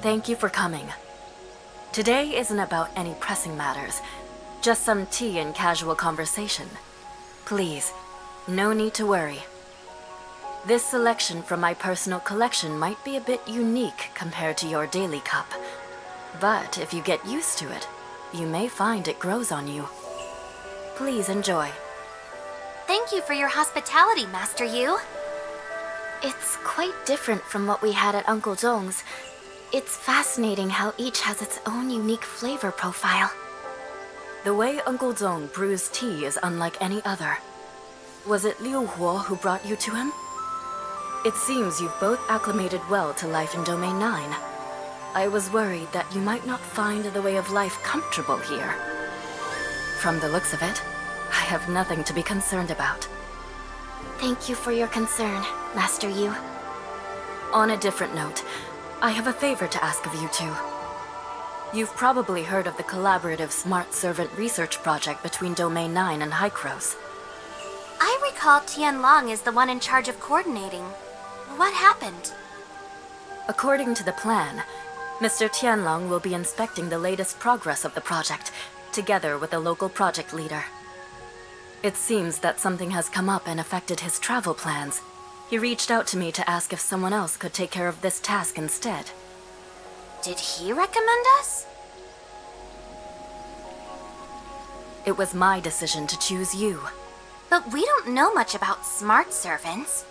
Thank you for coming. Today isn't about any pressing matters, just some tea and casual conversation. Please, no need to worry. This selection from my personal collection might be a bit unique compared to your daily cup. But if you get used to it, you may find it grows on you. Please enjoy. Thank you for your hospitality, Master Yu. It's quite different from what we had at Uncle Zhong's. It's fascinating how each has its own unique flavor profile. The way Uncle Zhong brews tea is unlike any other. Was it Liu Huo who brought you to him? It seems you've both acclimated well to life in Domain 9. I was worried that you might not find the way of life comfortable here. From the looks of it, I have nothing to be concerned about. Thank you for your concern, Master Yu. On a different note, I have a favor to ask of you two. You've probably heard of the collaborative Smart Servant research project between Domain 9 and Hykros. I recall Tianlong is the one in charge of coordinating. What happened? According to the plan, Mr. Tianlong will be inspecting the latest progress of the project, together with the local project leader. It seems that something has come up and affected his travel plans. He reached out to me to ask if someone else could take care of this task instead. Did he recommend us? It was my decision to choose you. But we don't know much about smart servants.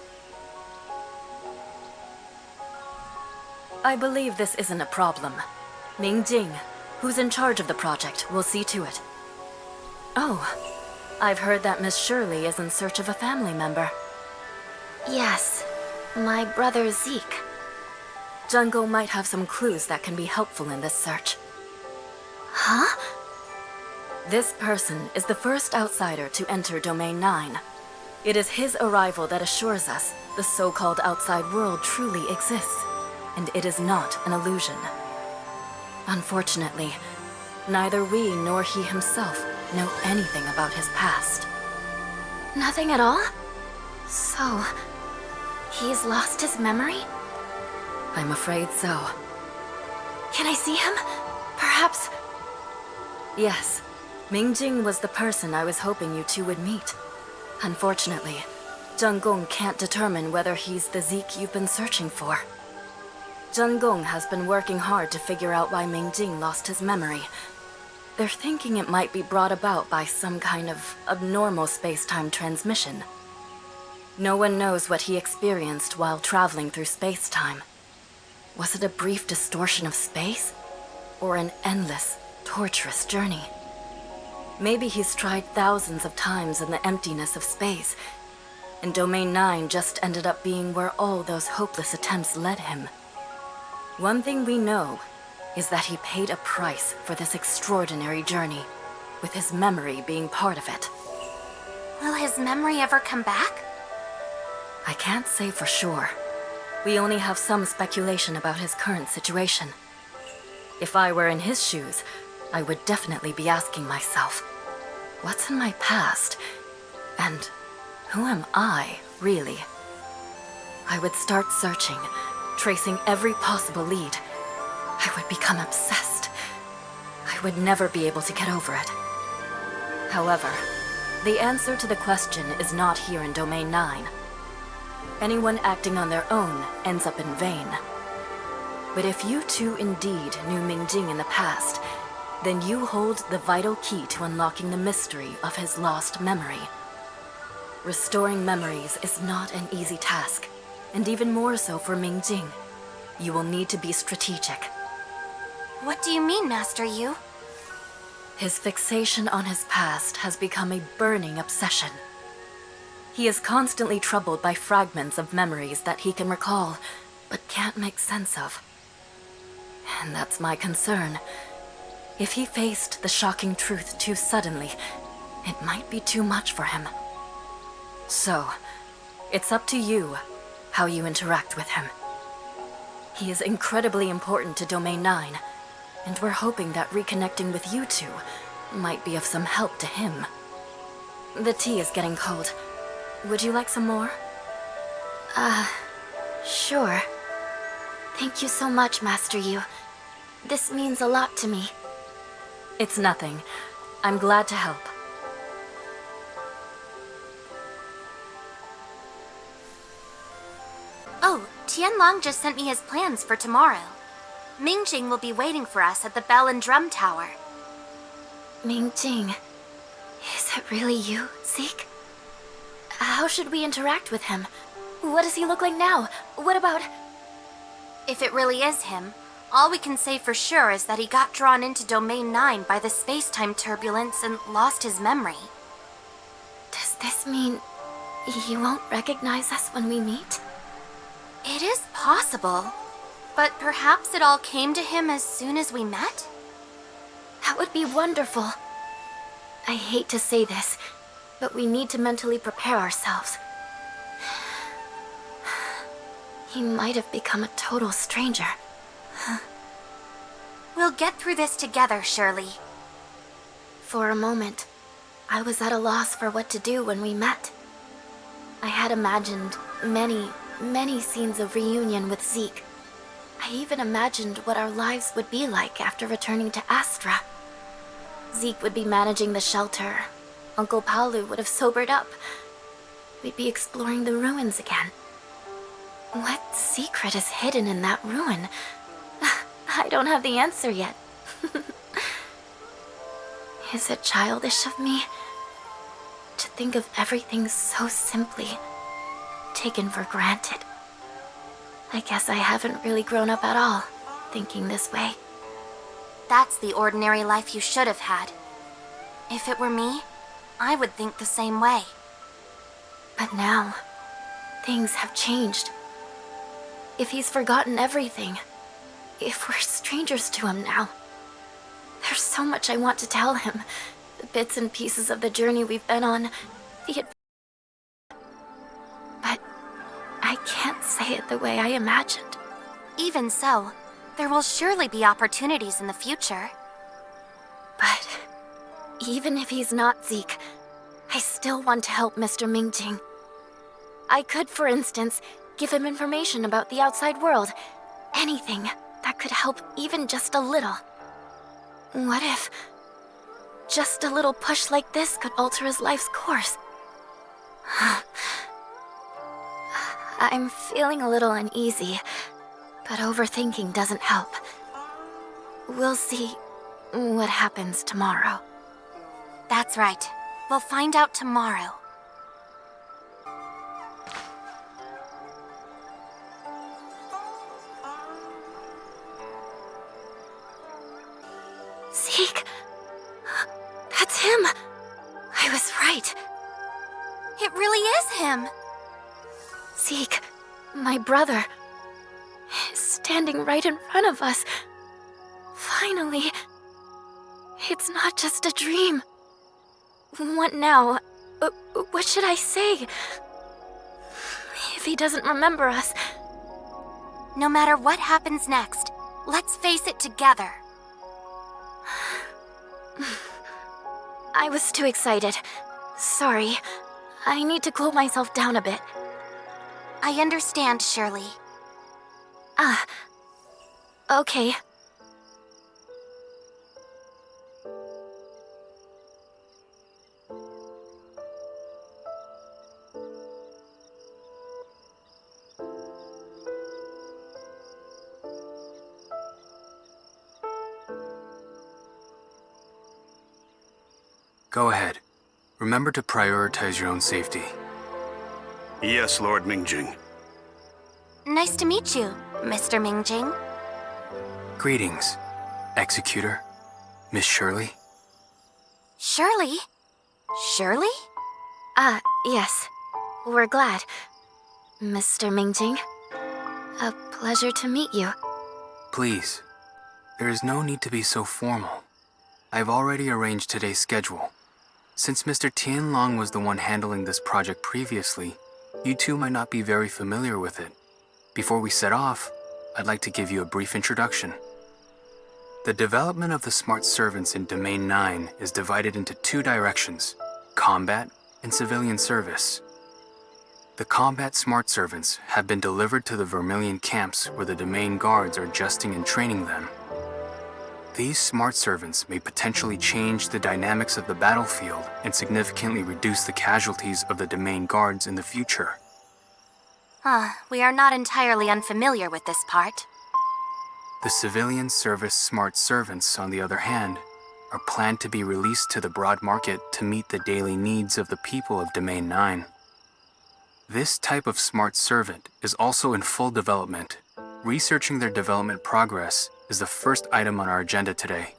I believe this isn't a problem. Ming Jing, who's in charge of the project, will see to it. Oh, I've heard that Miss Shirley is in search of a family member. Yes, my brother Zeke. Jungle might have some clues that can be helpful in this search. Huh? This person is the first outsider to enter Domain 9. It is his arrival that assures us the so-called outside world truly exists, and it is not an illusion. Unfortunately, neither we nor he himself know anything about his past. Nothing at all? So, he's lost his memory? I'm afraid so. Can I see him? Perhaps... Yes, Ming Jing was the person I was hoping you two would meet. Unfortunately, Zheng Gong can't determine whether he's the Zeke you've been searching for. Zheng Gong has been working hard to figure out why Ming Jing lost his memory. They're thinking it might be brought about by some kind of abnormal space-time transmission. No one knows what he experienced while traveling through space-time. Was it a brief distortion of space? Or an endless, torturous journey? Maybe he's tried thousands of times in the emptiness of space, and Domain 9 just ended up being where all those hopeless attempts led him. One thing we know is that he paid a price for this extraordinary journey, with his memory being part of it. Will his memory ever come back? I can't say for sure. We only have some speculation about his current situation. If I were in his shoes, I would definitely be asking myself, what's in my past? And who am I, really? I would start searching, tracing every possible lead. I would become obsessed. I would never be able to get over it. However, the answer to the question is not here in Domain 9. Anyone acting on their own ends up in vain. But if you two indeed knew Ming Jing in the past, then you hold the vital key to unlocking the mystery of his lost memory. Restoring memories is not an easy task, and even more so for Ming Jing. You will need to be strategic. What do you mean, Master Yu? His fixation on his past has become a burning obsession. He is constantly troubled by fragments of memories that he can recall, but can't make sense of. And that's my concern. If he faced the shocking truth too suddenly, it might be too much for him. So, it's up to you how you interact with him. He is incredibly important to Domain 9, and we're hoping that reconnecting with you two might be of some help to him. The tea is getting cold. Would you like some more? Sure. Thank you so much, Master Yu. This means a lot to me. It's nothing. I'm glad to help. Oh, Tianlong just sent me his plans for tomorrow. Ming Jing will be waiting for us at the Bell and Drum Tower. Ming Jing. Is it really you, Zeke? How should we interact with him? What does he look like now? What about... If it really is him, all we can say for sure is that he got drawn into Domain 9 by the space-time turbulence and lost his memory. Does this mean he won't recognize us when we meet? It is possible, but perhaps it all came to him as soon as we met? That would be wonderful. I hate to say this, but we need to mentally prepare ourselves. He might have become a total stranger. We'll get through this together, Shirley. For a moment, I was at a loss for what to do when we met. I had imagined many scenes of reunion with Zeke. I even imagined what our lives would be like after returning to Astra. Zeke would be managing the shelter. Uncle Paolu would have sobered up. We'd be exploring the ruins again. What secret is hidden in that ruin? I don't have the answer yet. Is it childish of me to think of everything so simply, taken for granted? I guess I haven't really grown up at all, thinking this way. That's the ordinary life you should have had. If it were me, I would think the same way. But now, things have changed. If he's forgotten everything, if we're strangers to him now, there's so much I want to tell him. The bits and pieces of the journey we've been on, but I can't say it the way I imagined. Even so, there will surely be opportunities in the future. But even if he's not Zeke, I still want to help Mr. Ming Jing. I could, for instance, give him information about the outside world. Anything that could help even just a little. What if just a little push like this could alter his life's course? I'm feeling a little uneasy, but overthinking doesn't help. We'll see what happens tomorrow. That's right. We'll find out tomorrow. Zeke! That's him! I was right. It really is him! Zeke, my brother, is standing right in front of us. Finally. It's not just a dream. What now? What should I say? If he doesn't remember us... No matter what happens next, let's face it together. I was too excited. Sorry. I need to cool myself down a bit. I understand, Shirley. Okay. Go ahead. Remember to prioritize your own safety. Yes, Lord Ming Jing. Nice to meet you, Mr. Ming Jing. Greetings, Executor, Miss Shirley. Shirley? Shirley? Yes. We're glad. Mr. Ming Jing. A pleasure to meet you. Please, there is no need to be so formal. I've already arranged today's schedule. Since Mr. Tianlong was the one handling this project previously, you two might not be very familiar with it. Before we set off, I'd like to give you a brief introduction. The development of the smart servants in Domain 9 is divided into two directions: combat and civilian service. The combat smart servants have been delivered to the Vermilion camps where the Domain guards are adjusting and training them. These smart servants may potentially change the dynamics of the battlefield and significantly reduce the casualties of the domain guards in the future. We are not entirely unfamiliar with this part. The civilian service smart servants, on the other hand, are planned to be released to the broad market to meet the daily needs of the people of Domain 9. This type of smart servant is also in full development. Researching their development progress is the first item on our agenda today.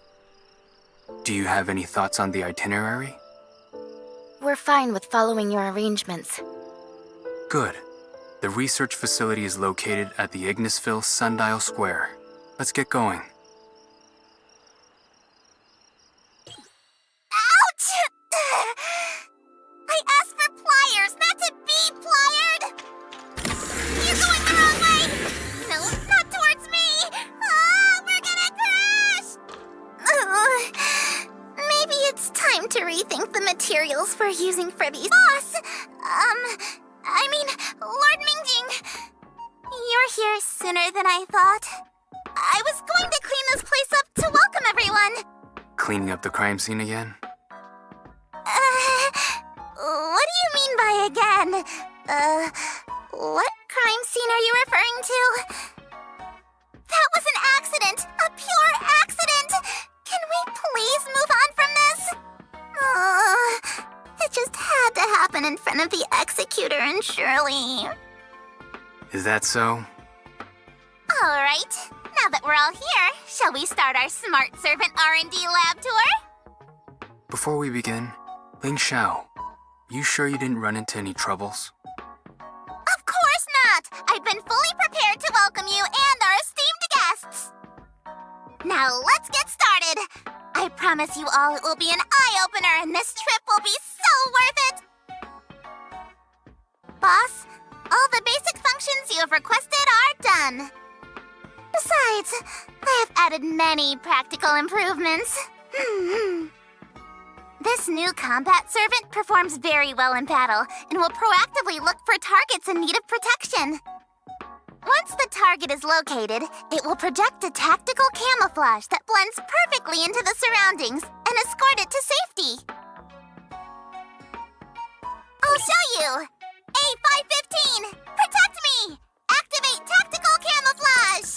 Do you have any thoughts on the itinerary? We're fine with following your arrangements. Good. The research facility is located at the Ignisville Sundial Square. Let's get going. Ouch! I asked for pliers, not to be plied! You're going the wrong way! No, not towards me! We're gonna crash! Maybe it's time to rethink the materials we're using for these. Boss! Lord Ming Jing. You're here sooner than I thought. I was going to clean this place up to welcome everyone. Cleaning up the crime scene again? What do you mean by again? What crime scene are you referring to? That was an accident! A pure accident! Can we please move on from this? It just had to happen in front of the executor and Shirley. Is that so? All right. Now that we're all here, shall we start our Smart Servant R&D lab tour? Before we begin, Ling Xiao, you sure you didn't run into any troubles? Of course not! I've been fully prepared to welcome you and our esteemed guests! Now let's get started! I promise you all it will be an eye-opener and this trip will be so worth it! Boss, all the basic functions you have requested are done. Besides, I have added many practical improvements. This new combat servant performs very well in battle and will proactively look for targets in need of protection. Once the target is located, it will project a tactical camouflage that blends perfectly into the surroundings and escort it to safety. I'll show you! A515! Protect me! Activate tactical camouflage!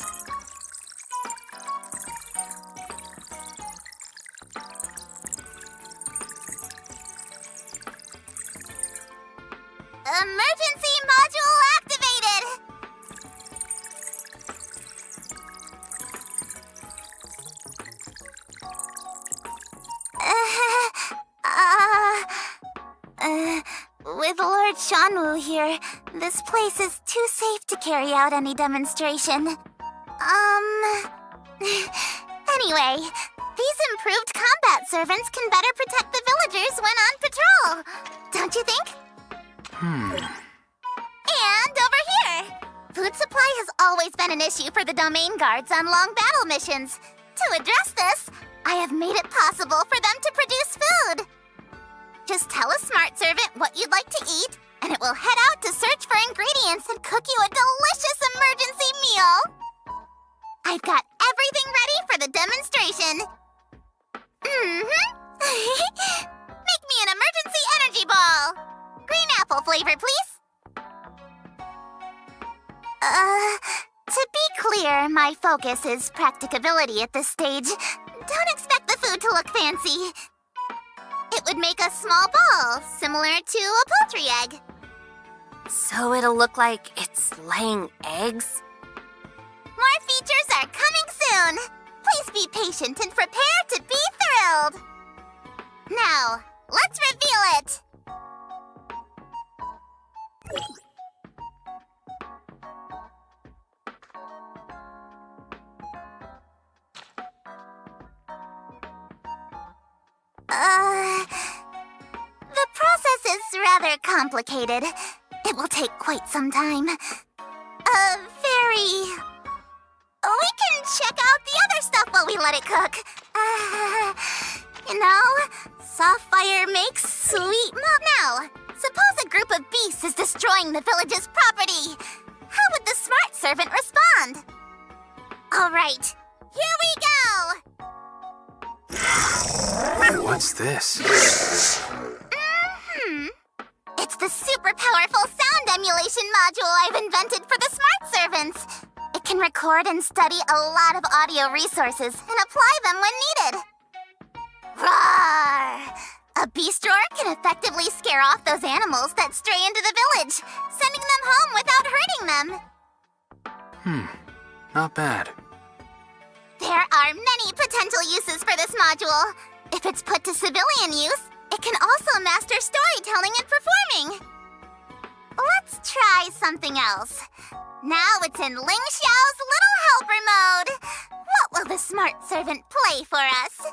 Emergency module activated! With Lord Shanwu here, this place is too safe to carry out any demonstration. Anyway, these improved combat servants can better protect the villagers when on patrol. Don't you think? And over here! Food supply has always been an issue for the domain guards on long battle missions. To address this, I have made it possible for them to produce food. Just tell a smart servant what you'd like to eat, and it will head out to search for ingredients and cook you a delicious emergency meal. I've got everything ready for the demonstration. Make me an emergency energy ball. Green apple flavor, please. To be clear, my focus is practicability at this stage. Don't expect the food to look fancy. It would make a small ball, similar to a poultry egg. So it'll look like it's laying eggs? More features are coming soon. Please be patient and prepare to be thrilled. Now, let's reveal it. The process is rather complicated. It will take quite some time. We can check out the other stuff while we let it cook. Soft fire makes sweet milk. Now, suppose a group of beasts is destroying the village's property. How would the smart servant respond? All right, here we go! What's this? It's the super powerful sound emulation module I've invented for the smart servants. It can record and study a lot of audio resources and apply them when needed. Roar! A beast roar can effectively scare off those animals that stray into the village, sending them home without hurting them. Not bad. There are many potential uses for this module. If it's put to civilian use, it can also master storytelling and performing. Let's try something else. Now it's in Ling Xiao's Little Helper mode. What will the smart servant play for us?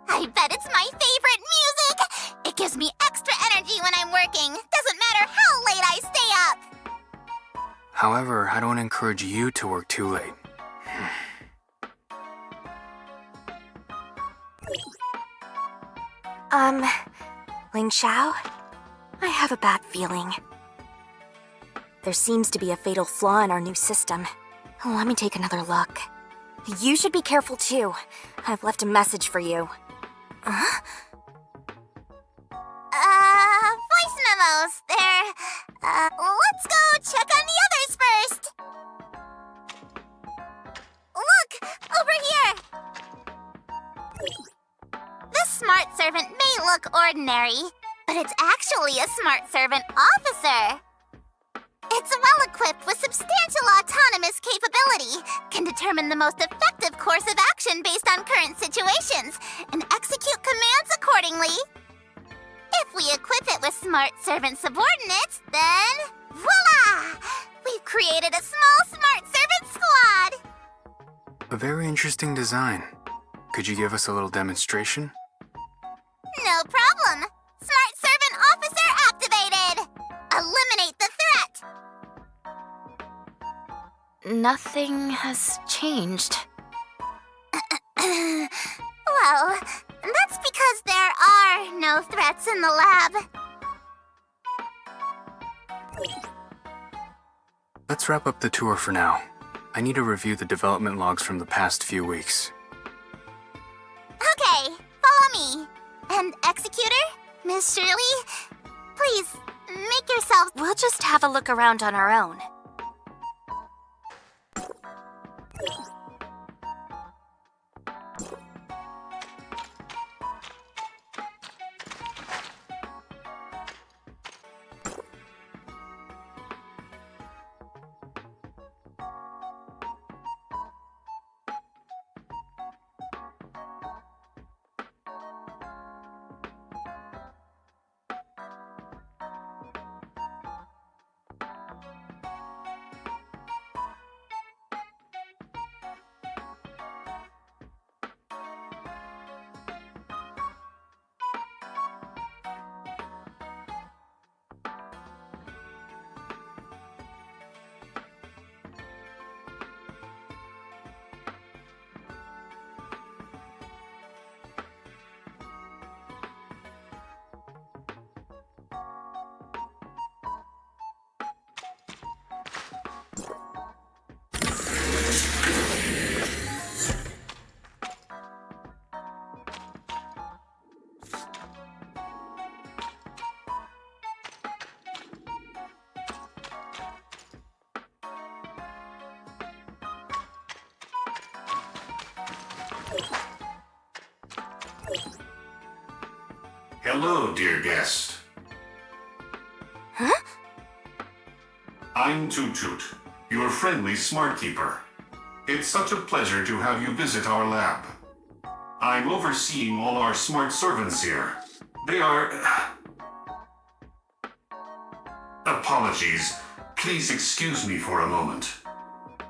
I bet it's my favorite music! It gives me extra energy when I'm working. Doesn't matter how late I stay up. However, I don't encourage you to work too late. Ling Xiao? I have a bad feeling. There seems to be a fatal flaw in our new system. Let me take another look. You should be careful too. I've left a message for you. Voice memos. Let's go check on the others first. Look, over here. This smart servant may look ordinary, but it's actually a smart servant officer. It's well equipped with substantial autonomous capability, can determine the most effective course of action based on current situations, and execute commands accordingly. If we equip it with smart servant subordinates, then voila! We've created a small smart servant squad! A very interesting design. Could you give us a little demonstration? No problem! Smart servant officer activated! Eliminate the threat! Nothing has changed. Well, that's because there are no threats in the lab. Let's wrap up the tour for now. I need to review the development logs from the past few weeks. Okay, follow me. And Executor, Miss Shirley, please, make yourselves... We'll just have a look around on our own. Hello, dear guest. Huh? I'm Toot Toot, your friendly smart keeper. It's such a pleasure to have you visit our lab. I'm overseeing all our smart servants here. They are... Apologies. Please excuse me for a moment.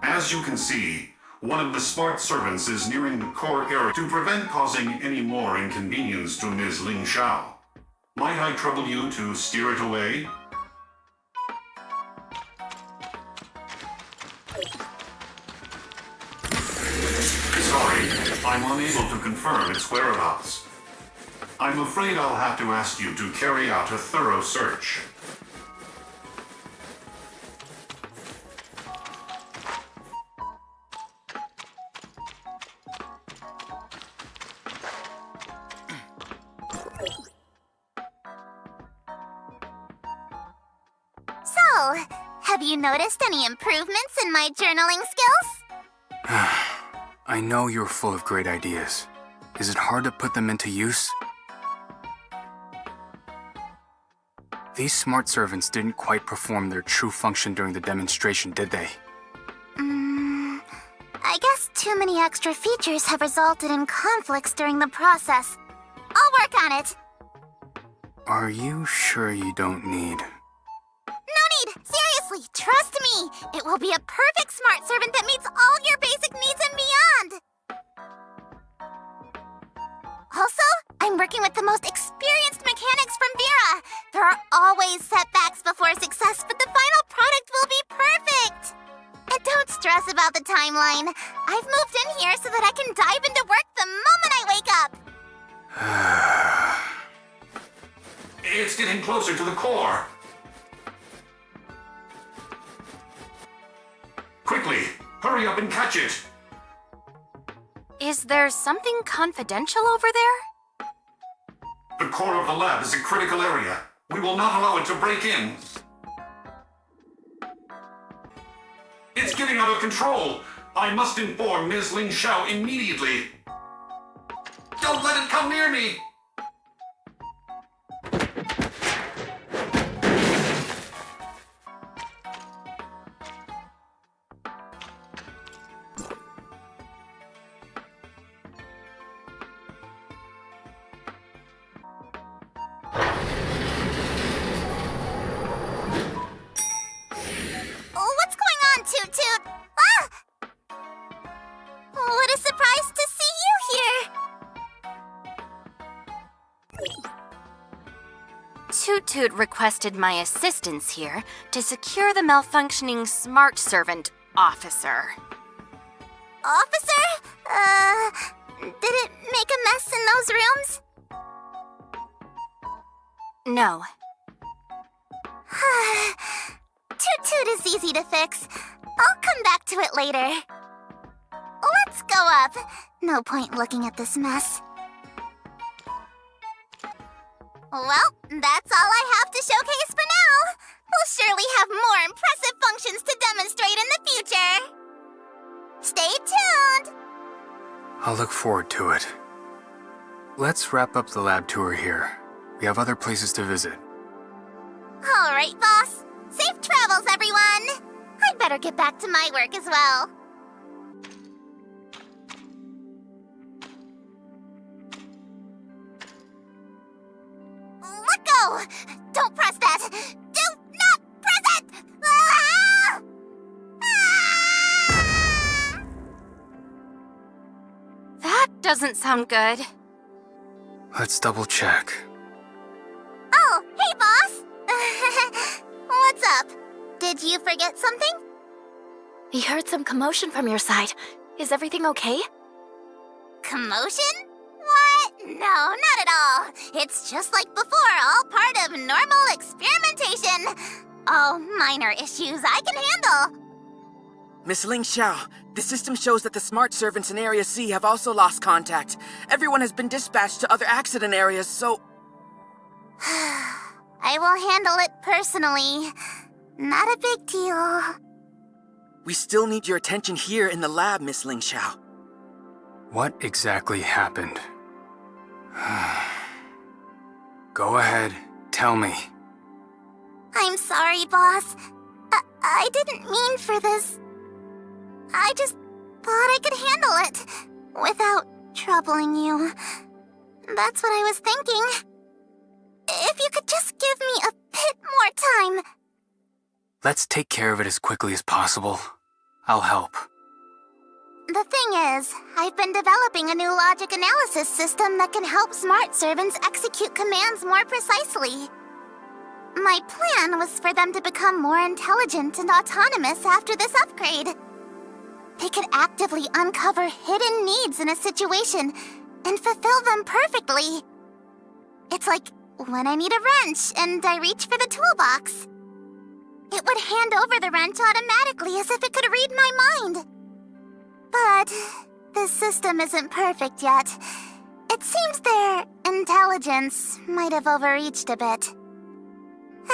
As you can see, one of the smart servants is nearing the core area to prevent causing any more inconvenience to Ms. Ling Xiao. Might I trouble you to steer it away? Sorry, I'm unable to confirm its whereabouts. I'm afraid I'll have to ask you to carry out a thorough search. you noticed any improvements in my journaling skills? I know you're full of great ideas. Is it hard to put them into use? These smart servants didn't quite perform their true function during the demonstration, did they? I guess too many extra features have resulted in conflicts during the process. I'll work on it. Are you sure you don't need... No need! Seriously, trust me! It will be a perfect smart servant that meets all your basic needs and beyond! Also, I'm working with the most experienced mechanics from Vera. There are always setbacks before success, but the final product will be perfect! And don't stress about the timeline. I've moved in here so that I can dive into work the moment I wake up. It's getting closer to the core. Quickly, hurry up and catch it. Is there something confidential over there? The core of the lab is a critical area. We will not allow it to break in. It's getting out of control. I must inform Ms. Ling Xiao immediately. Don't let it come near me. What's going on, Toot Toot? Ah! What a surprise to see you here! Toot Toot requested my assistance here to secure the malfunctioning smart servant officer. Officer? Did it make a mess in those rooms? No. Toot Toot is easy to fix. I'll come back to it later. Let's go up. No point looking at this mess. Well, that's all I have to showcase for now. We'll surely have more impressive functions to demonstrate in the future. Stay tuned! I'll look forward to it. Let's wrap up the lab tour here. We have other places to visit. All right, boss. Safe travels, everyone! I'd better get back to my work as well. Let go! Don't press that! Do not press it! Ah! Ah! That doesn't sound good. Let's double check. Oh, hey, boss! What's up? Did you forget something? We heard some commotion from your side. Is everything okay? Commotion? What? No, not at all. It's just like before, all part of normal experimentation. All minor issues I can handle. Miss Ling Xiao, the system shows that the smart servants in Area C have also lost contact. Everyone has been dispatched to other accident areas, so... I will handle it personally. Not a big deal. We still need your attention here in the lab, Miss Ling Xiao. What exactly happened? Go ahead, tell me. I'm sorry, boss. I didn't mean for this. I just thought I could handle it without troubling you. That's what I was thinking. If you could just give me a bit more time. Let's take care of it as quickly as possible. I'll help. The thing is, I've been developing a new logic analysis system that can help smart servants execute commands more precisely. My plan was for them to become more intelligent and autonomous after this upgrade. They could actively uncover hidden needs in a situation and fulfill them perfectly. It's like when I need a wrench and I reach for the toolbox. It would hand over the wrench automatically as if it could read my mind. But this system isn't perfect yet. It seems their intelligence might have overreached a bit.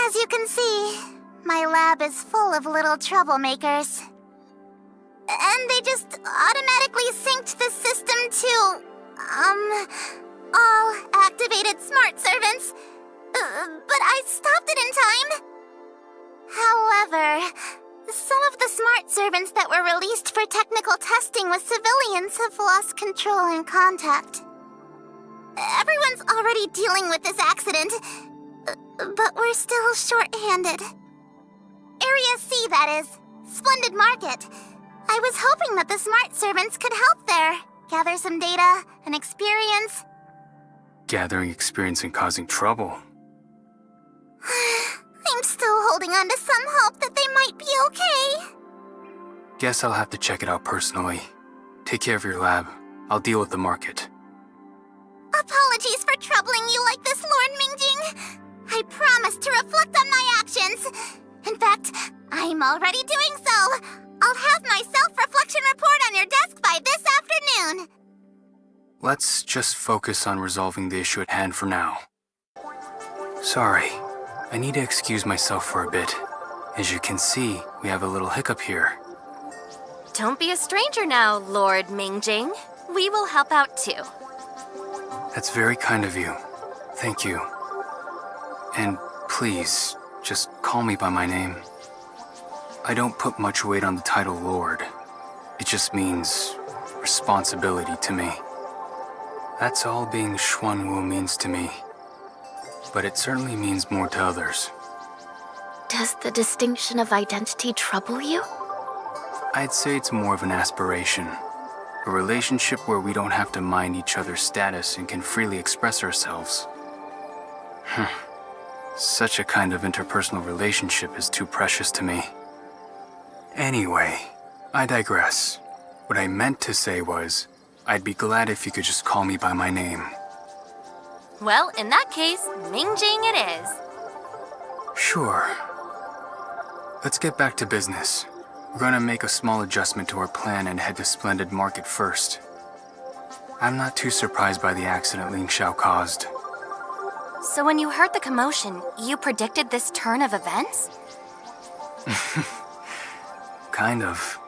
As you can see, My lab is full of little troublemakers. And they just automatically synced the system to, all activated smart servants. But I stopped it in time. However, some of the smart servants that were released for technical testing with civilians have lost control and contact. Everyone's already dealing with this accident, but we're still short-handed. Area C, that is. Splendid market. I was hoping that the smart servants could help there. Gather some data and experience. Gathering experience and causing trouble. I'm still holding on to some hope that they might be okay. Guess I'll have to check it out personally. Take care of your lab. I'll deal with the market. Apologies for troubling you like this, Lord Ming Jing. I promise to reflect on my actions. In fact, I'm already doing so. I'll have my self-reflection report on your desk by this afternoon. Let's just focus on resolving the issue at hand for now. Sorry, I need to excuse myself for a bit. As you can see, we have a little hiccup here. Don't be a stranger now, Lord Ming Jing. We will help out too. That's very kind of you. Thank you. And please, just call me by my name. I don't put much weight on the title Lord. It just means responsibility to me. That's all being Xuanwu means to me. But it certainly means more to others. Does the distinction of identity trouble you? I'd say it's more of an aspiration. A relationship where we don't have to mind each other's status and can freely express ourselves. Such a kind of interpersonal relationship is too precious to me. Anyway, I digress. What I meant to say was, I'd be glad if you could just call me by my name. Well, in that case, Ming Jing it is. Sure. Let's get back to business. We're gonna make a small adjustment to our plan and head to Splendid Market first. I'm not too surprised by the accident Ling Xiao caused. So when you heard the commotion, you predicted this turn of events? Kind of.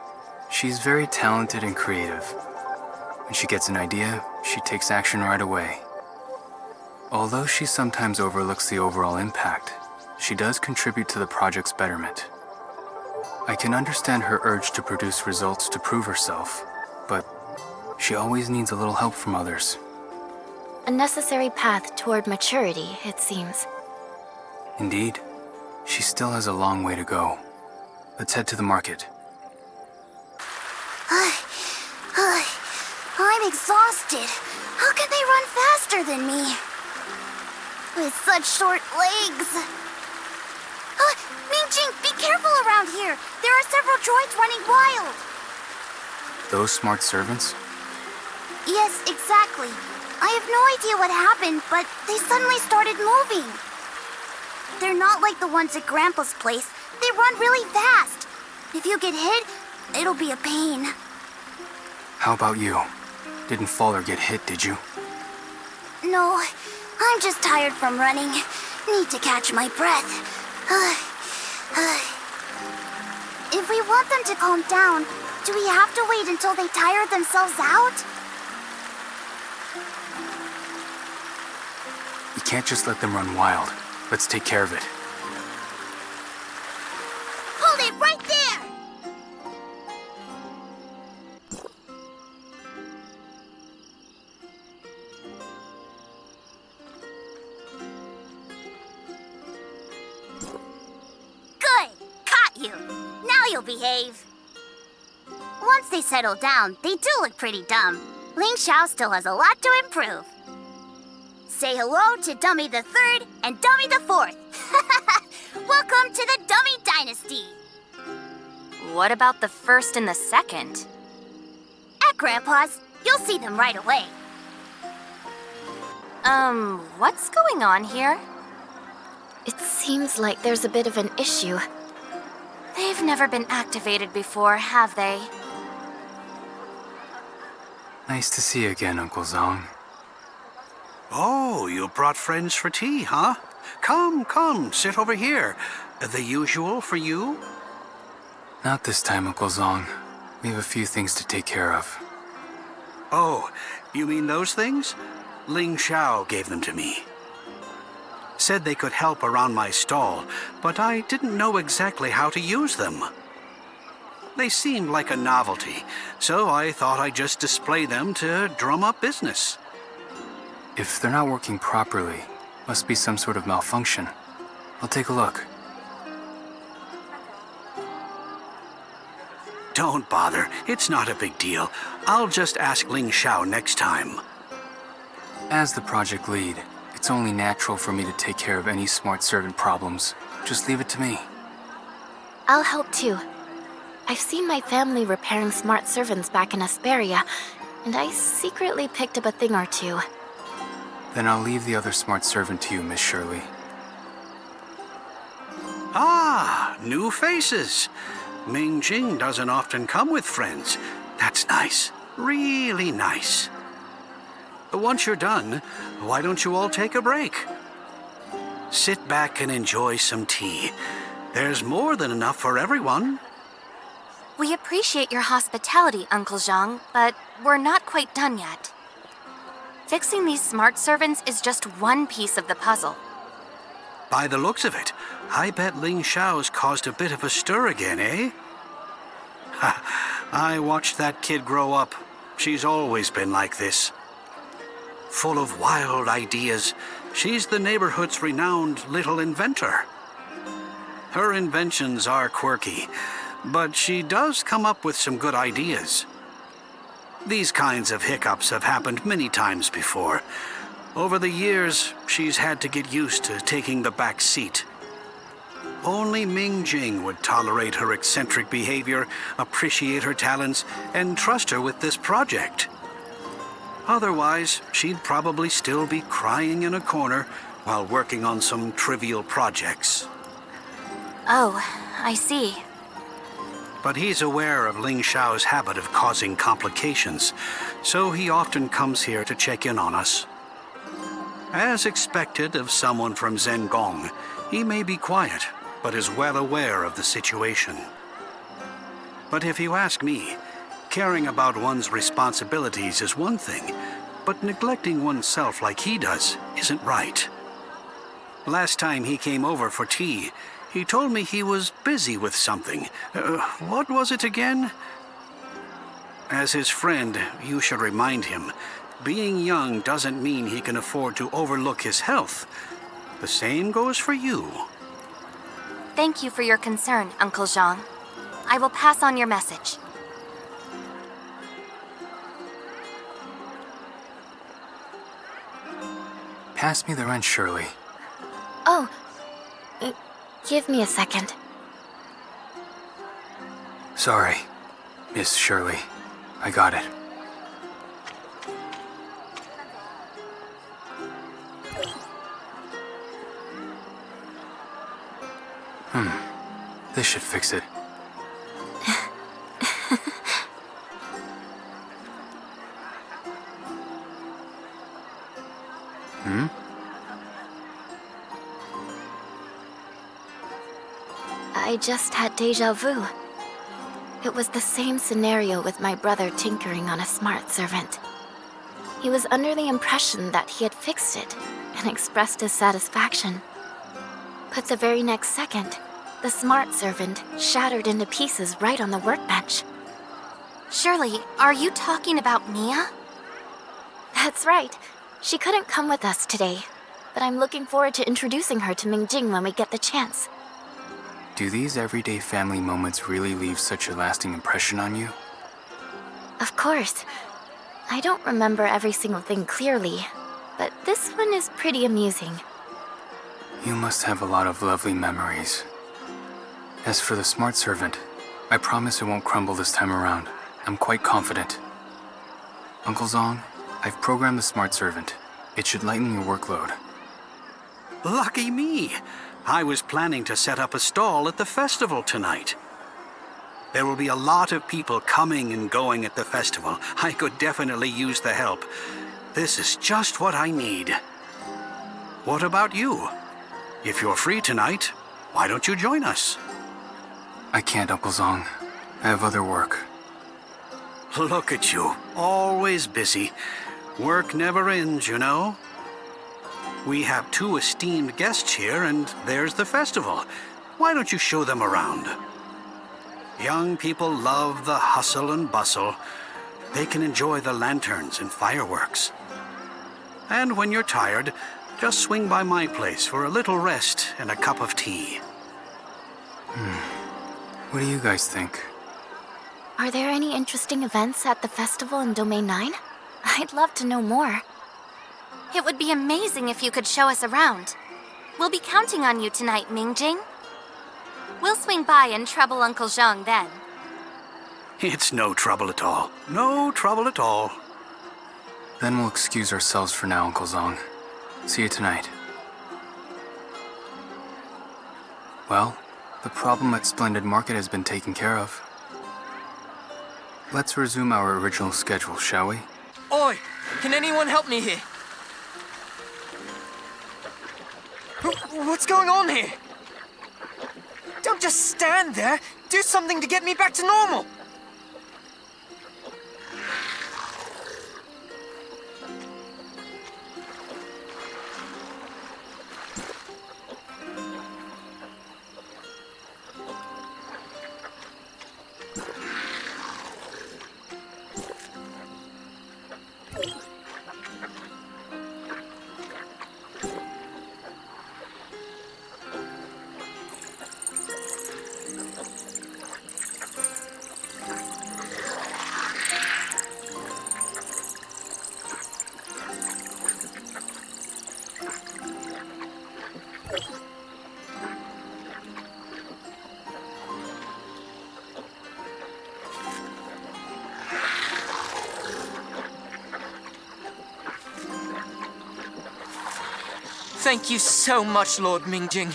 She's very talented and creative. When she gets an idea, she takes action right away. Although she sometimes overlooks the overall impact, she does contribute to the project's betterment. I can understand her urge to produce results to prove herself, but she always needs a little help from others. A necessary path toward maturity, it seems. Indeed. She still has a long way to go. Let's head to the market. I'm exhausted. How can they run faster than me? With such short legs. Ming Jing, be careful around here. There are several droids running wild. Those smart servants? Yes, exactly. I have no idea what happened, but they suddenly started moving. They're not like the ones at Grandpa's place. They run really fast. If you get hit, it'll be a pain. How about you? Didn't fall or get hit, did you? No, I'm just tired from running. Need to catch my breath. If we want them to calm down, do we have to wait until they tire themselves out? You can't just let them run wild. Let's take care of it. Hold it right there! Good! Caught you! Now you'll behave. Once they settle down, they do look pretty dumb. Ling Xiao still has a lot to improve. Say hello to Dummy the Third and Dummy the Fourth. Welcome to the Dummy Dynasty. What about the first and the second? At Grandpa's, you'll see them right away. What's going on here? It seems like there's a bit of an issue. They've never been activated before, have they? Nice to see you again, Uncle Zong. Oh, you brought friends for tea, huh? Come, sit over here. The usual for you? Not this time, Uncle Zong. We have a few things to take care of. Oh, you mean those things? Ling Xiao gave them to me. Said they could help around my stall, but I didn't know exactly how to use them. They seemed like a novelty, so I thought I'd just display them to drum up business. If they're not working properly, must be some sort of malfunction. I'll take a look. Don't bother. It's not a big deal. I'll just ask Ling Xiao next time. As the project lead, it's only natural for me to take care of any smart servant problems. Just leave it to me. I'll help too. I've seen my family repairing smart servants back in Asperia, and I secretly picked up a thing or two. Then I'll leave the other smart servant to you, Miss Shirley. Ah, new faces. Ming Jing doesn't often come with friends. That's nice. Really nice. Once you're done, why don't you all take a break? Sit back and enjoy some tea. There's more than enough for everyone. We appreciate your hospitality, Uncle Zhang, but we're not quite done yet. Fixing these smart servants is just one piece of the puzzle. By the looks of it, I bet Ling Xiao's caused a bit of a stir again, eh? Ha, I watched that kid grow up. She's always been like this. Full of wild ideas, she's the neighborhood's renowned little inventor. Her inventions are quirky, but she does come up with some good ideas. These kinds of hiccups have happened many times before. Over the years, she's had to get used to taking the back seat. Only Ming Jing would tolerate her eccentric behavior, appreciate her talents, and trust her with this project. Otherwise, she'd probably still be crying in a corner while working on some trivial projects. Oh, I see. But he's aware of Ling Xiao's habit of causing complications, so he often comes here to check in on us. As expected of someone from Zengong, he may be quiet, but is well aware of the situation. But if you ask me, caring about one's responsibilities is one thing, but neglecting oneself like he does isn't right. Last time he came over for tea, he told me he was busy with something. What was it again? As his friend, you should remind him, being young doesn't mean he can afford to overlook his health. The same goes for you. Thank you for your concern, Uncle Zhang. I will pass on your message. Pass me the wrench, Shirley. Oh, give me a second. Sorry, Miss Shirley. I got it. This should fix it. I just had déjà vu. It was the same scenario with my brother tinkering on a smart servant. He was under the impression that he had fixed it and expressed his satisfaction. But the very next second, the smart servant shattered into pieces right on the workbench. Shirley, are you talking about Mia? That's right. She couldn't come with us today, but I'm looking forward to introducing her to Ming Jing when we get the chance. Do these everyday family moments really leave such a lasting impression on you? Of course. I don't remember every single thing clearly, but this one is pretty amusing. You must have a lot of lovely memories. As for the smart servant, I promise it won't crumble this time around. I'm quite confident. Uncle Zong, I've programmed the smart servant. It should lighten your workload. Lucky me! I was planning to set up a stall at the festival tonight. There will be a lot of people coming and going at the festival. I could definitely use the help. This is just what I need. What about you? If you're free tonight, Why don't you join us? I can't, Uncle Zong. I have other work. Look at you, always busy. Work never ends, you know. We have 2 esteemed guests here, and there's the festival. Why don't you show them around? Young people love the hustle and bustle. They can enjoy the lanterns and fireworks. And when you're tired, just swing by my place for a little rest and a cup of tea. What do you guys think? Are there any interesting events at the festival in Domain 9? I'd love to know more. It would be amazing if you could show us around. We'll be counting on you tonight, Ming Jing. We'll swing by and trouble Uncle Zhang then. It's no trouble at all. No trouble at all. Then we'll excuse ourselves for now, Uncle Zong. See you tonight. Well, the problem at Splendid Market has been taken care of. Let's resume our original schedule, shall we? Oi! Can anyone help me here? What's going on here? Don't just stand there. Do something to get me back to normal. Thank you so much, Lord Ming Jing.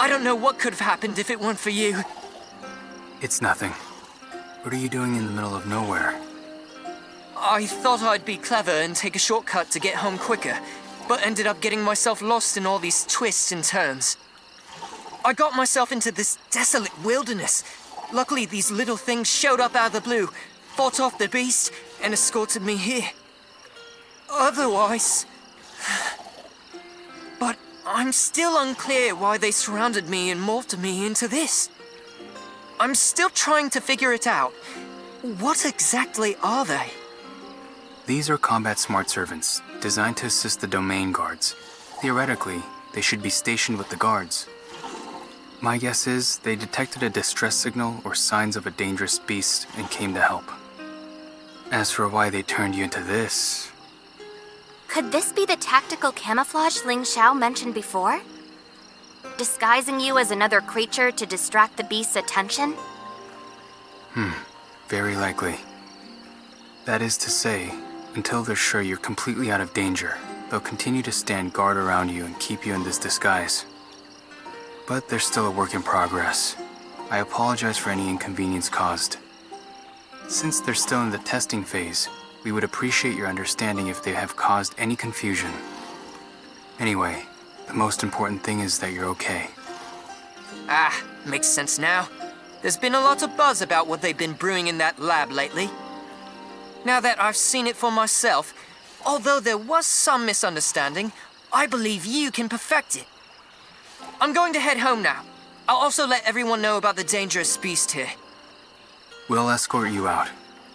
I don't know what could have happened if it weren't for you. It's nothing. What are you doing in the middle of nowhere? I thought I'd be clever and take a shortcut to get home quicker, but ended up getting myself lost in all these twists and turns. I got myself into this desolate wilderness. Luckily, these little things showed up out of the blue, fought off the beast, and escorted me here. Otherwise... But I'm still unclear why they surrounded me and morphed me into this. I'm still trying to figure it out. What exactly are they? These are combat smart servants, designed to assist the domain guards. Theoretically, they should be stationed with the guards. My guess is they detected a distress signal or signs of a dangerous beast and came to help. As for why they turned you into this... Could this be the tactical camouflage Ling Xiao mentioned before? Disguising you as another creature to distract the beast's attention? Very likely. That is to say, until they're sure you're completely out of danger, they'll continue to stand guard around you and keep you in this disguise. But there's still a work in progress. I apologize for any inconvenience caused. Since they're still in the testing phase, we would appreciate your understanding if they have caused any confusion. Anyway, the most important thing is that you're okay. Ah, makes sense now. There's been a lot of buzz about what they've been brewing in that lab lately. Now that I've seen it for myself, although there was some misunderstanding, I believe you can perfect it. I'm going to head home now. I'll also let everyone know about the dangerous beast here. We'll escort you out.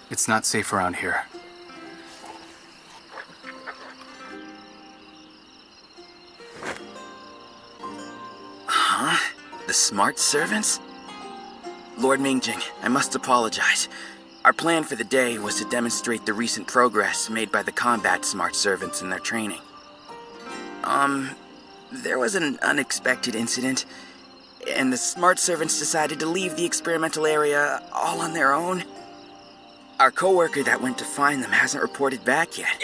It's not safe around here. Huh? The smart servants? Lord Ming Jing, I must apologize. Our plan for the day was to demonstrate the recent progress made by the combat smart servants in their training. There was an unexpected incident, and the smart servants decided to leave the experimental area all on their own. Our coworker that went to find them hasn't reported back yet,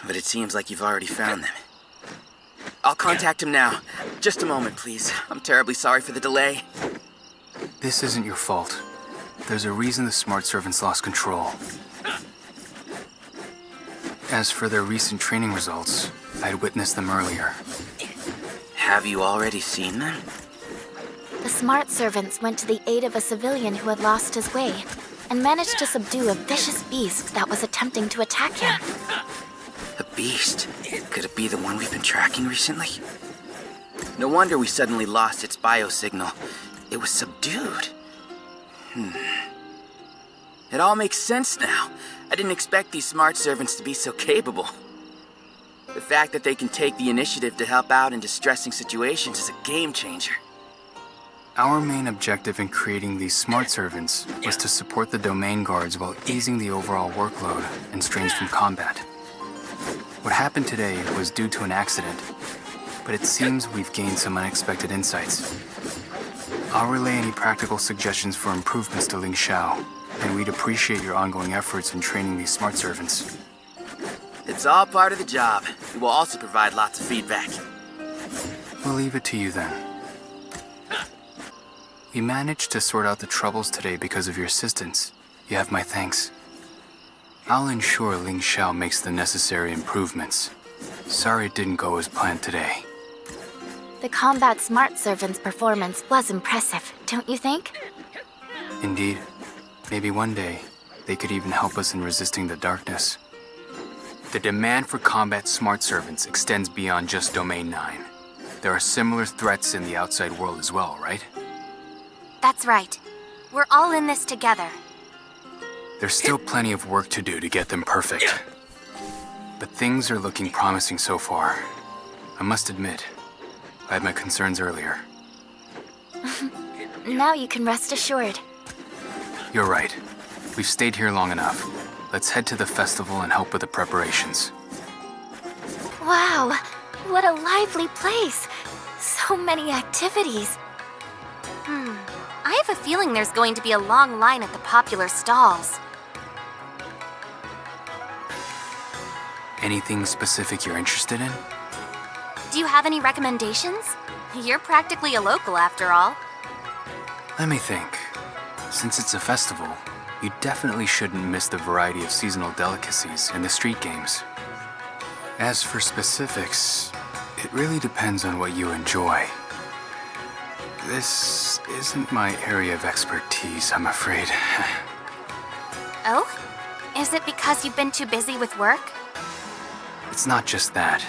but it seems like you've already found them. I'll contact him now. Just a moment, please. I'm terribly sorry for the delay. This isn't your fault. There's a reason the smart servants lost control. As for their recent training results, I'd witnessed them earlier. Have you already seen them? The smart servants went to the aid of a civilian who had lost his way and managed to subdue a vicious beast that was attempting to attack him. A beast? Could it be the one we've been tracking recently? No wonder we suddenly lost its biosignal. It was subdued. It all makes sense now. I didn't expect these smart servants to be so capable. The fact that they can take the initiative to help out in distressing situations is a game changer. Our main objective in creating these smart servants was to support the domain guards while easing the overall workload and strains from combat. What happened today was due to an accident, but it seems we've gained some unexpected insights. I'll relay any practical suggestions for improvements to Ling Xiao, and we'd appreciate your ongoing efforts in training these smart servants. It's all part of the job. We will also provide lots of feedback. We'll leave it to you then. We managed to sort out the troubles today because of your assistance. You have my thanks. I'll ensure Ling Xiao makes the necessary improvements. Sorry it didn't go as planned today. The combat smart servant's performance was impressive, don't you think? Indeed. Maybe one day, they could even help us in resisting the darkness. The demand for combat smart servants extends beyond just Domain 9. There are similar threats in the outside world as well, right? That's right. We're all in this together. There's still plenty of work to do to get them perfect. But things are looking promising so far. I must admit, I had my concerns earlier. Now you can rest assured. You're right. We've stayed here long enough. Let's head to the festival and help with the preparations. Wow, what a lively place. So many activities. I have a feeling there's going to be a long line at the popular stalls. Anything specific you're interested in? Do you have any recommendations? You're practically a local after all. Let me think. Since it's a festival, you definitely shouldn't miss the variety of seasonal delicacies and the street games. As for specifics, it really depends on what you enjoy. This isn't my area of expertise, I'm afraid. Oh? Is it because you've been too busy with work? It's not just that.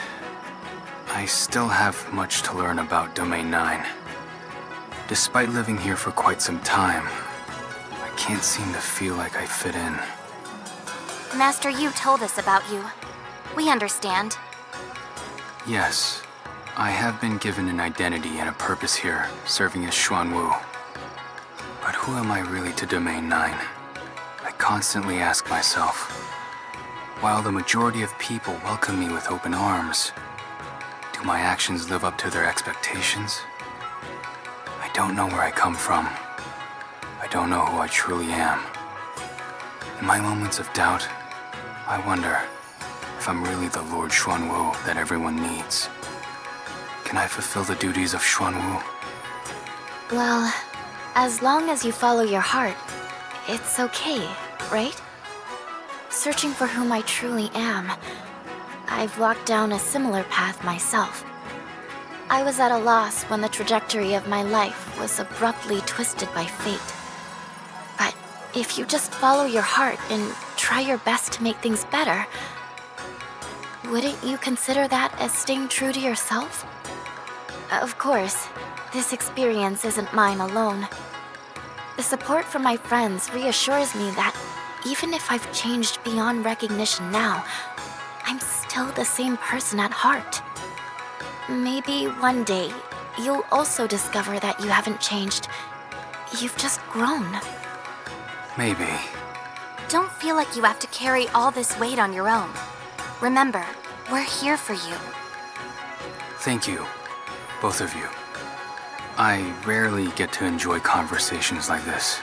I still have much to learn about Domain 9. Despite living here for quite some time, I can't seem to feel like I fit in. Master Yu told us about you. We understand. Yes, I have been given an identity and a purpose here, serving as Xuan Wu. But who am I really to Domain 9? I constantly ask myself. While the majority of people welcome me with open arms, do my actions live up to their expectations? I don't know where I come from. I don't know who I truly am. In my moments of doubt, I wonder if I'm really the Lord Xuan Wu that everyone needs. Can I fulfill the duties of Xuan Wu? Well, as long as you follow your heart, it's okay, right? Searching for whom I truly am, I've walked down a similar path myself. I was at a loss when the trajectory of my life was abruptly twisted by fate. But if you just follow your heart and try your best to make things better, wouldn't you consider that as staying true to yourself? Of course, this experience isn't mine alone. The support from my friends reassures me that even if I've changed beyond recognition now, I'm still the same person at heart. Maybe one day, you'll also discover that you haven't changed. You've just grown. Maybe. Don't feel like you have to carry all this weight on your own. Remember, we're here for you. Thank you, both of you. I rarely get to enjoy conversations like this.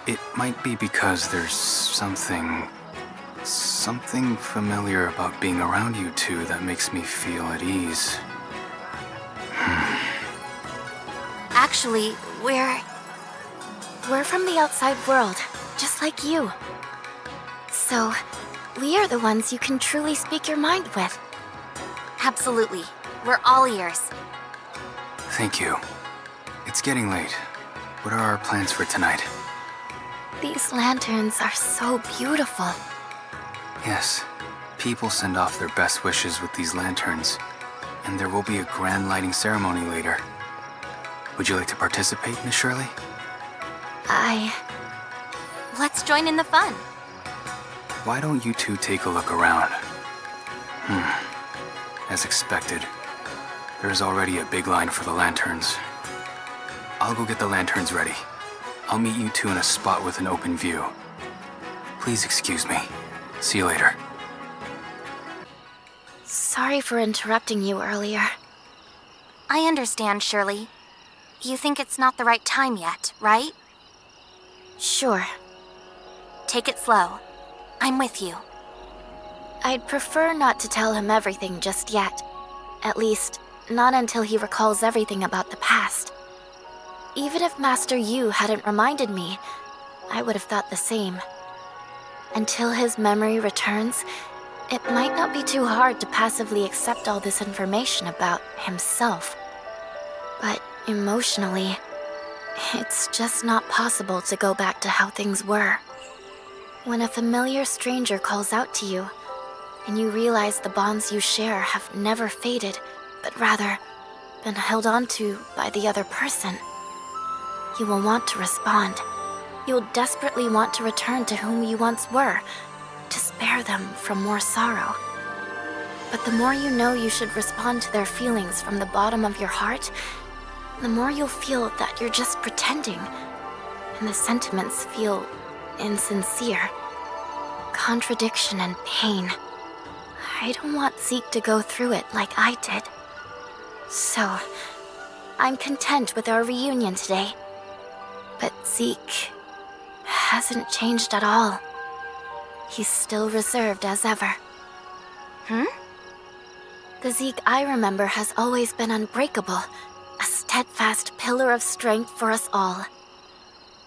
It might be because there's something familiar about being around you two that makes me feel at ease. Actually, we're from the outside world, just like you. So, we are the ones you can truly speak your mind with. Absolutely. We're all ears. Thank you. It's getting late. What are our plans for tonight? These lanterns are so beautiful. Yes, people send off their best wishes with these lanterns, and there will be a grand lighting ceremony later. Would you like to participate, Miss Shirley? Let's join in the fun. Why don't you two take a look around? As expected, there's already a big line for the lanterns. I'll go get the lanterns ready. I'll meet you two in a spot with an open view. Please excuse me. See you later. Sorry for interrupting you earlier. I understand, Shirley. You think it's not the right time yet, right? Sure. Take it slow. I'm with you. I'd prefer not to tell him everything just yet. At least, not until he recalls everything about the past. Even if Master Yu hadn't reminded me, I would have thought the same. Until his memory returns, it might not be too hard to passively accept all this information about himself. But emotionally, it's just not possible to go back to how things were. When a familiar stranger calls out to you, and you realize the bonds you share have never faded, but rather been held on to by the other person, you will want to respond. You'll desperately want to return to whom you once were, to spare them from more sorrow. But the more you know you should respond to their feelings from the bottom of your heart, the more you'll feel that you're just pretending, and the sentiments feel insincere. Contradiction and pain. I don't want Zeke to go through it like I did. So, I'm content with our reunion today. But Zeke hasn't changed at all. He's still reserved as ever. The Zeke I remember has always been unbreakable, a steadfast pillar of strength for us all.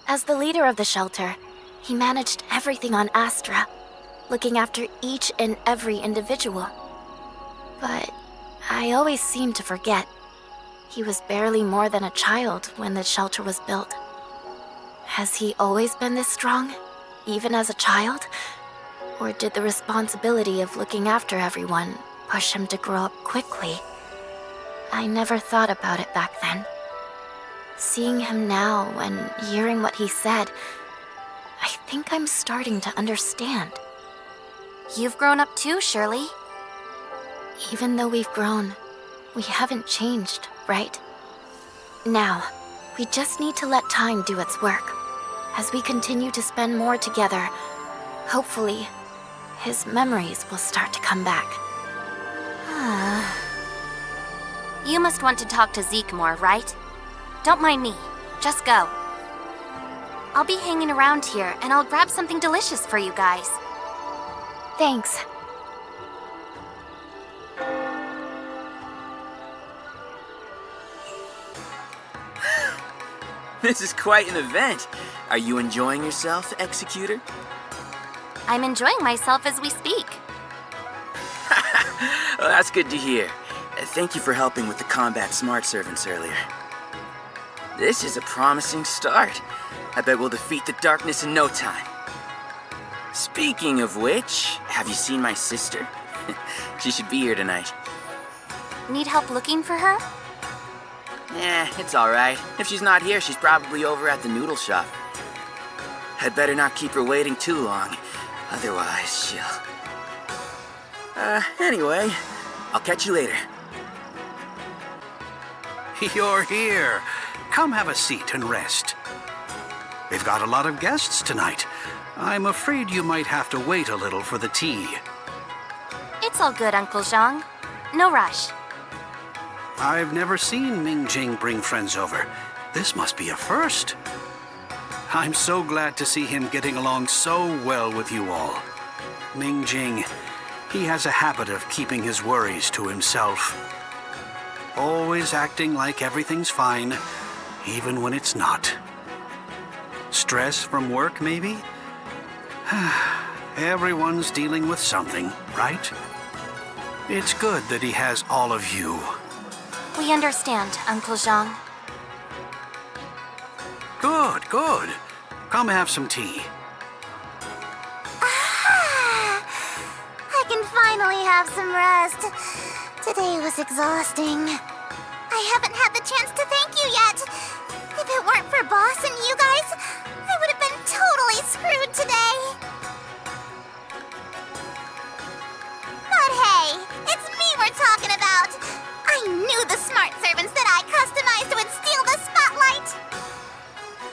As the leader of the shelter, he managed everything on Astra, looking after each and every individual. But I always seem to forget. He was barely more than a child when the shelter was built. Has he always been this strong, even as a child? Or did the responsibility of looking after everyone push him to grow up quickly? I never thought about it back then. Seeing him now and hearing what he said, I think I'm starting to understand. You've grown up too, Shirley. Even though we've grown, we haven't changed, right? Now, we just need to let time do its work. As we continue to spend more together, hopefully, his memories will start to come back. You must want to talk to Zeke more, right? Don't mind me. Just go. I'll be hanging around here, and I'll grab something delicious for you guys. Thanks. This is quite an event. Are you enjoying yourself, Executor? I'm enjoying myself as we speak. Well, that's good to hear. Thank you for helping with the combat smart servants earlier. This is a promising start. I bet we'll defeat the darkness in no time. Speaking of which, have you seen my sister? She should be here tonight. Need help looking for her? It's alright. If she's not here, she's probably over at the noodle shop. I'd better not keep her waiting too long. Otherwise, she'll... Anyway, I'll catch you later. You're here. Come have a seat and rest. We've got a lot of guests tonight. I'm afraid you might have to wait a little for the tea. It's all good, Uncle Zhang. No rush. I've never seen Ming Jing bring friends over. This must be a first. I'm so glad to see him getting along so well with you all. Ming Jing, he has a habit of keeping his worries to himself. Always acting like everything's fine, even when it's not. Stress from work, maybe? Everyone's dealing with something, right? It's good that he has all of you. We understand, Uncle Zhang. Good, good. Come have some tea. I can finally have some rest. Today was exhausting. I haven't had the chance to thank you yet. If it weren't for Boss and you guys, I would have been totally screwed today. But hey, it's me we're talking about. I knew the smart servants that I customized would steal the spotlight.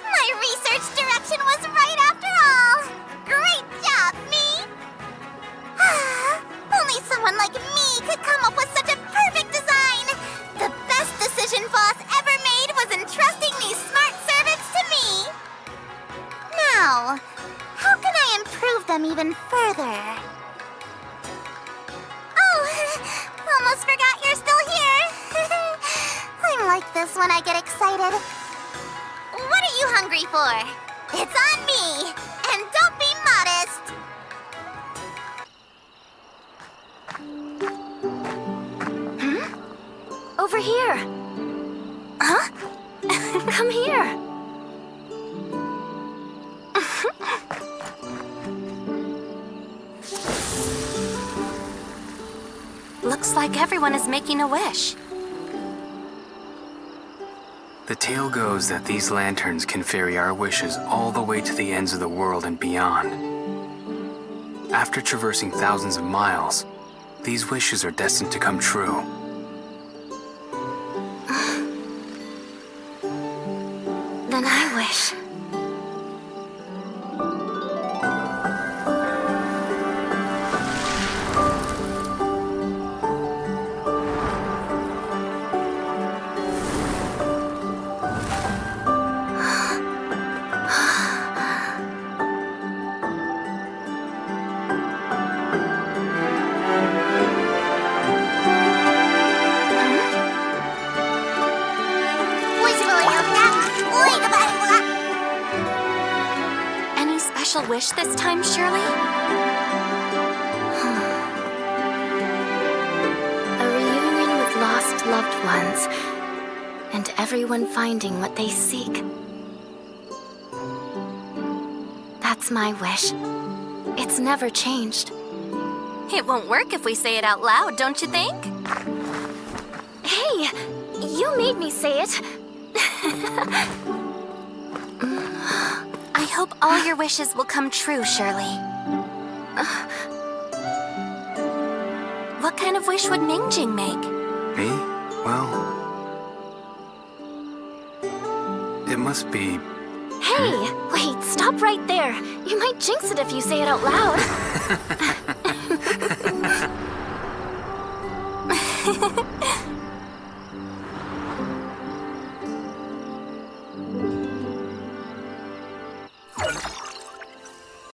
My research direction was right after all. Great job, me. Only someone like me could come up with such a perfect design. The best decision Boss ever made was entrusting these smart servants to me. Now, how can I improve them even further? Oh, almost forgot you're still here. I'm like this when I get excited. What are you hungry for? It's on me, and don't be modest. Over here. Huh? Come here. Looks like everyone is making a wish. The tale goes that these lanterns can ferry our wishes all the way to the ends of the world and beyond. After traversing thousands of miles, these wishes are destined to come true. Then I wish. Any special wish this time, Shirley? A reunion with lost loved ones, and everyone finding what they seek. That's my wish. It's never changed. It won't work if we say it out loud, don't you think? Hey, you made me say it. I hope all your wishes will come true, Shirley. What kind of wish would Ming Jing make? Me? Well, it must be... Hey, wait, stop right there. You might jinx it if you say it out loud.